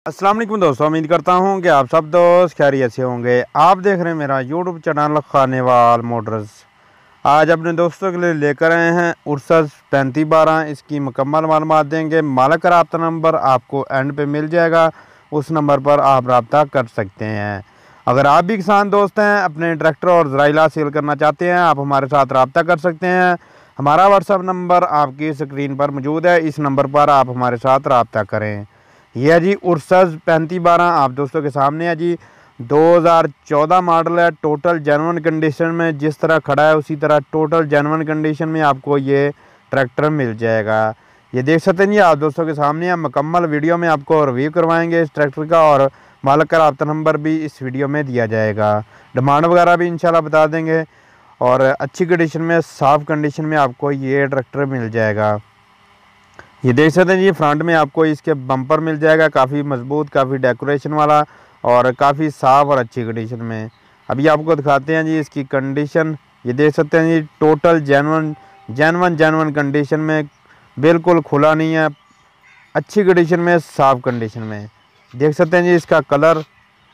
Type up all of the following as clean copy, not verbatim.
अस्सलाम वालेकुम दोस्तों, उम्मीद करता हूँ कि आप सब दोस्त खैरियत से होंगे। आप देख रहे हैं मेरा यूट्यूब चैनल खानेवाल मोटर्स। आज अपने दोस्तों के लिए लेकर आए हैं उर्सस 3512। इसकी मुकम्मल मालूमात देंगे। मालिक का रब्ता नंबर आपको एंड पे मिल जाएगा, उस नंबर पर आप रब्ता कर सकते हैं। अगर आप भी किसान दोस्त हैं, अपने ट्रैक्टर और ज़राइला सेल करना चाहते हैं, आप हमारे साथ रब्ता कर सकते हैं। हमारा व्हाट्सअप नंबर आपकी स्क्रीन पर मौजूद है, इस नंबर पर आप हमारे साथ रब्ता करें। यह है जी उर्सस 3512 आप दोस्तों के सामने है जी। 2014 मॉडल है। टोटल जेन्युइन कंडीशन में जिस तरह खड़ा है उसी तरह टोटल जेन्युइन कंडीशन में आपको ये ट्रैक्टर मिल जाएगा। ये देख सकते हैं जी आप दोस्तों के सामने। हम मुकम्मल वीडियो में आपको रिव्यू करवाएंगे इस ट्रैक्टर का, और मालिक का रब्ता नंबर भी इस वीडियो में दिया जाएगा। डिमांड वगैरह भी इंशाल्लाह बता देंगे, और अच्छी कंडीशन में साफ़ कंडीशन में आपको ये ट्रैक्टर मिल जाएगा। ये देख सकते हैं जी फ्रंट में आपको इसके बम्पर मिल जाएगा, काफ़ी मजबूत, काफ़ी डेकोरेशन वाला और काफ़ी साफ़ और अच्छी कंडीशन में। अभी आपको दिखाते हैं जी इसकी कंडीशन। ये देख सकते हैं जी टोटल जेन्युइन कंडीशन में, बिल्कुल खुला नहीं है, अच्छी कंडीशन में, साफ़ कंडीशन में। देख सकते हैं जी इसका कलर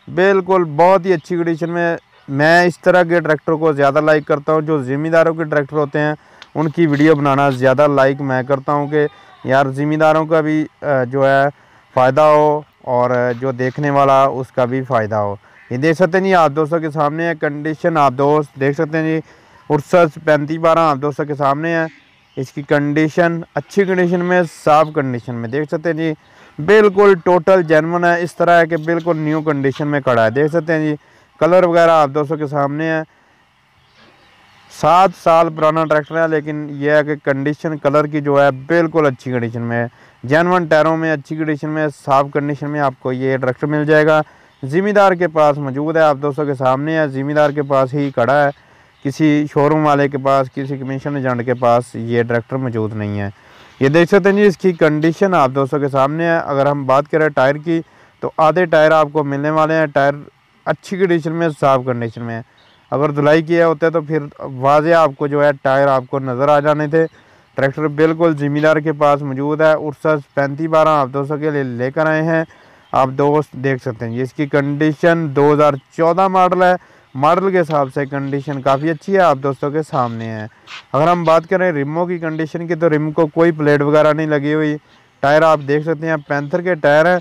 बिल्कुल बहुत ही अच्छी कंडीशन में। मैं इस तरह के ट्रैक्टर को ज़्यादा लाइक करता हूँ। जो ज़िम्मेदारों के ट्रैक्टर होते हैं उनकी वीडियो बनाना ज़्यादा लाइक मैं करता हूँ, कि यार ज़िम्मेदारों का भी जो है फ़ायदा हो और जो देखने वाला उसका भी फ़ायदा हो। ये देख सकते हैं जी आप दोस्तों के सामने है कंडीशन। आप दोस्त देख सकते हैं जी उर्सस 3512 आप दोस्तों के सामने है। इसकी कंडीशन अच्छी कंडीशन में, साफ़ कंडीशन में। देख सकते हैं जी बिल्कुल टोटल जेन्युइन है, इस तरह है कि बिल्कुल न्यू कंडीशन में खड़ा है। देख सकते हैं जी कलर वगैरह आप दोस्तों के सामने है। 7 साल पुराना ट्रैक्टर है, लेकिन यह है कि कंडीशन कलर की जो है बिल्कुल अच्छी कंडीशन में है। जेन्युइन टायरों में, अच्छी कंडीशन में, साफ़ कंडीशन में आपको ये ट्रैक्टर मिल जाएगा। ज़िम्मेदार के पास मौजूद है, आप दोस्तों के सामने है। ज़िम्मेदार के पास ही खड़ा है, किसी शोरूम वाले के पास, किसी कमीशन एजेंट के पास ये ट्रैक्टर मौजूद नहीं है। ये देख सकते हैं जी इसकी कंडीशन आप दोस्तों के सामने है। अगर हम बात करें टायर की, तो आधे टायर आपको मिलने वाले हैं। टायर अच्छी कंडीशन में, साफ़ कंडीशन में है। अगर धुलाई किया होता तो फिर वाज़े आपको जो है टायर आपको नज़र आ जाने थे। ट्रैक्टर बिल्कुल ज़िम्मेदार के पास मौजूद है। उर्सस 3512 आप दोस्तों के लिए लेकर आए हैं। आप दोस्त देख सकते हैं इसकी कंडीशन 2014 मॉडल है। मॉडल के हिसाब से कंडीशन काफ़ी अच्छी है, आप दोस्तों के सामने है। अगर हम बात करें रिमों की कंडीशन की, तो रिम को कोई प्लेट वगैरह नहीं लगी हुई। टायर आप देख सकते हैं पैंथर के टायर हैं,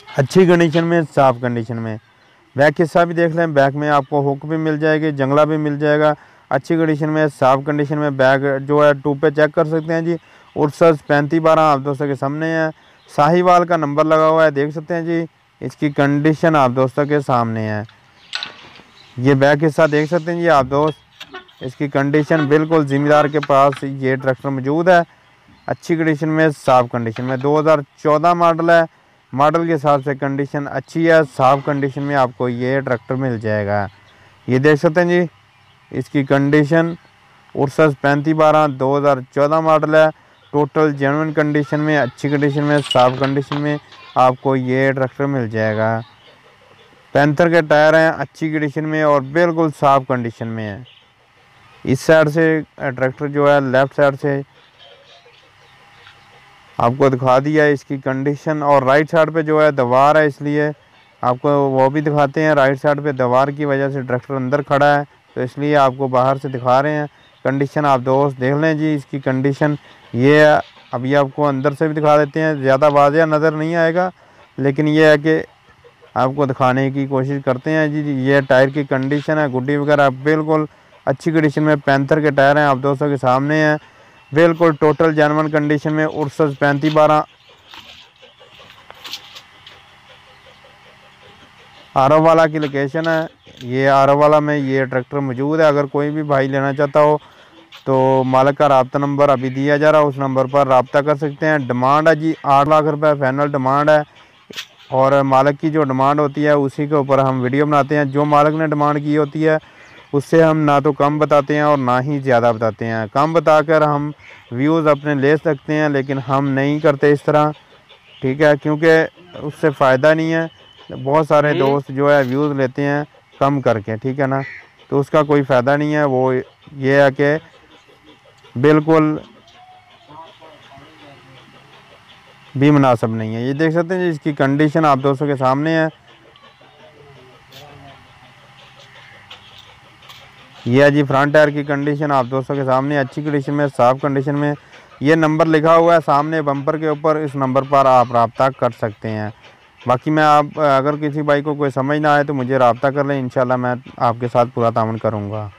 अच्छी कंडीशन में, साफ़ कंडीशन में। बैक हिस्सा भी देख लें, बैक में आपको हुक भी मिल जाएगी, जंगला भी मिल जाएगा, अच्छी कंडीशन में, साफ़ कंडीशन में। बैक जो है टू पे चेक कर सकते हैं जी। उर्सस 3512 आप दोस्तों के सामने है। साहिवाल का नंबर लगा हुआ है, देख सकते हैं जी। इसकी कंडीशन आप दोस्तों के सामने है। ये बैक हिस्सा देख सकते हैं जी आप दोस्त। इसकी कंडीशन बिल्कुल ज़िम्मेदार के पास ये ट्रैक्टर मौजूद है, अच्छी कंडीशन में, साफ़ कंडीशन में। 2014 मॉडल है। मॉडल के हिसाब से कंडीशन अच्छी है, साफ़ कंडीशन में आपको ये ट्रैक्टर मिल जाएगा। ये देख सकते हैं जी इसकी कंडीशन। उर्सस 3512 2014 मॉडल है। टोटल जेन्युइन कंडीशन में, अच्छी कंडीशन में, साफ़ कंडीशन में आपको ये ट्रैक्टर मिल जाएगा। पैंथर के टायर हैं, अच्छी कंडीशन में और बिल्कुल साफ़ कंडीशन में है। इस साइड से ट्रैक्टर जो है लेफ़्ट साइड से आपको दिखा दिया है इसकी कंडीशन, और राइट साइड पे जो है दीवार है, इसलिए आपको वो भी दिखाते हैं। राइट साइड पे दीवार की वजह से ट्रैक्टर अंदर खड़ा है, तो इसलिए आपको बाहर से दिखा रहे हैं। कंडीशन आप दोस्त देख लें जी इसकी कंडीशन ये है। अभी आपको अंदर से भी दिखा देते हैं, ज़्यादा वाज़ेह नज़र नहीं आएगा, लेकिन ये है कि आपको दिखाने की कोशिश करते हैं जी। ये टायर की कंडीशन है, गुड्डी वगैरह बिल्कुल अच्छी कंडीशन में। पैंथर के टायर हैं, आप दोस्तों के सामने हैं, बिल्कुल टोटल जेन्युइन कंडीशन में। उर्सस 3512 आरोवाला की लोकेशन है। ये आरोवाला में ये ट्रैक्टर मौजूद है। अगर कोई भी भाई लेना चाहता हो तो मालिक का रब्ता नंबर अभी दिया जा रहा है, उस नंबर पर रब्ता कर सकते हैं। डिमांड है जी 8 लाख रुपए फाइनल डिमांड है, और मालिक की जो डिमांड होती है उसी के ऊपर हम वीडियो बनाते हैं। जो मालिक ने डिमांड की होती है उससे हम ना तो कम बताते हैं और ना ही ज़्यादा बताते हैं। कम बताकर हम व्यूज़ अपने ले सकते हैं, लेकिन हम नहीं करते इस तरह, ठीक है, क्योंकि उससे फ़ायदा नहीं है। बहुत सारे दोस्त जो है व्यूज़ लेते हैं कम करके, ठीक है ना, तो उसका कोई फ़ायदा नहीं है। वो ये है कि बिल्कुल भी मुनासिब नहीं है। ये देख सकते हैं जी, इसकी कंडीशन आप दोस्तों के सामने है। ये है जी फ्रंट टायर की कंडीशन आप दोस्तों के सामने, अच्छी कंडीशन में, साफ़ कंडीशन में। ये नंबर लिखा हुआ है सामने बम्पर के ऊपर, इस नंबर पर आप रब्ता कर सकते हैं। बाकी मैं आप अगर किसी भाई को कोई समझ ना आए तो मुझे रब्ता कर लें, इंशाल्लाह मैं आपके साथ पूरा तामन करूँगा।